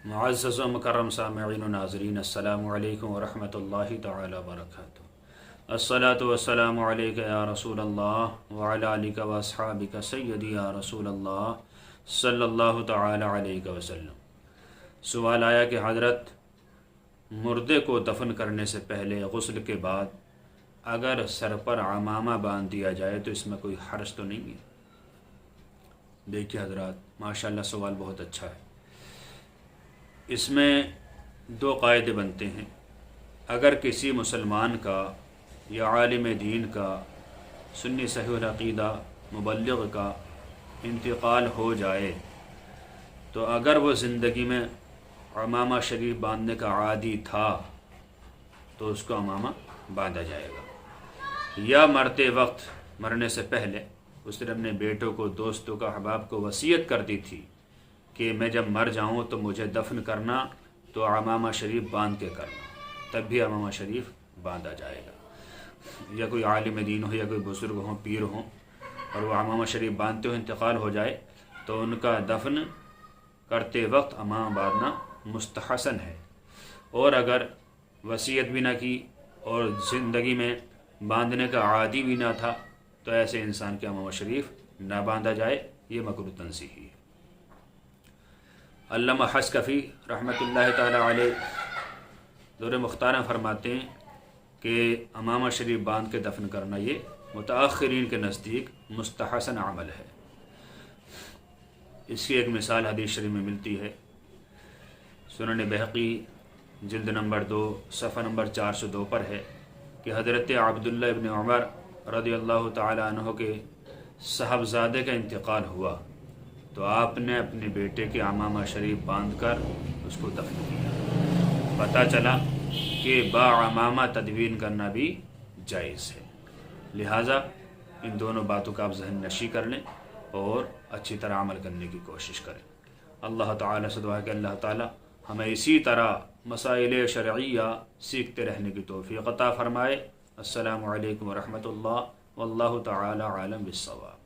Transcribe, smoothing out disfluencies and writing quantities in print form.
معزز و مکرم سامعین و ناظرین، السلام علیکم ورحمۃ اللہ تعالی وبرکاتہ۔ الصلاۃ والسلام علیک یا رسول اللہ وعلی آلک و اصحابک سیدی یا رسول اللہ صلی اللہ تعالی علیہ وسلم۔ سوال آیا کہ حضرت، مردے کو دفن کرنے سے پہلے غسل کے بعد اگر سر پر عمامہ باندھ دیا جائے تو اس میں کوئی حرج تو نہیں ہے؟ دیکھیے حضرات، ماشاءاللہ سوال بہت اچھا ہے۔ اس میں دو قاعدے بنتے ہیں۔ اگر کسی مسلمان کا یا عالم دین کا، سنی صحیح العقیدہ مبلغ کا انتقال ہو جائے تو اگر وہ زندگی میں عمامہ شریف باندھنے کا عادی تھا تو اس کو عمامہ باندھا جائے گا، یا مرتے وقت، مرنے سے پہلے اس نے اپنے بیٹوں کو، دوستوں کا، احباب کو وصیت کر دی تھی کہ میں جب مر جاؤں تو مجھے دفن کرنا تو عمامہ شریف باندھ کے کرنا، تب بھی عمامہ شریف باندھا جائے گا۔ یا کوئی عالم دین ہو یا کوئی بزرگ ہوں، پیر ہوں، اور وہ عمامہ شریف باندھتے ہوئے انتقال ہو جائے تو ان کا دفن کرتے وقت عمامہ باندھنا مستحسن ہے۔ اور اگر وصیت بھی نہ کی اور زندگی میں باندھنے کا عادی بھی نہ تھا تو ایسے انسان کے عمامہ شریف نہ باندھا جائے، یہ مکروہ تنزیہی ہے۔ علامہ حصکفی رحمۃ اللہ تعالی علیہ دور مختار میں فرماتے ہیں کہ عمامہ شریف باندھ کے دفن کرنا یہ متاخرین کے نزدیک مستحسن عمل ہے۔ اس کی ایک مثال حدیث شریف میں ملتی ہے، سنن بہقی جلد نمبر 2 صفحہ نمبر 402 پر ہے کہ حضرت عبداللہ ابن عمر رضی اللہ تعالی عنہ کے صاحبزادے کا انتقال ہوا تو آپ نے اپنے بیٹے کے عمامہ شریف باندھ کر اس کو دفن کیا۔ پتہ چلا کہ با عمامہ تدفین کرنا بھی جائز ہے۔ لہٰذا ان دونوں باتوں کا آپ ذہن نشی کر لیں اور اچھی طرح عمل کرنے کی کوشش کریں۔ اللہ تعالیٰ سے دعا ہے کہ اللہ تعالیٰ ہمیں اسی طرح مسائل شرعیہ سیکھتے رہنے کی توفیق عطا فرمائے۔ السلام علیکم ورحمۃ اللہ واللہ تعالی عالم بالصواب۔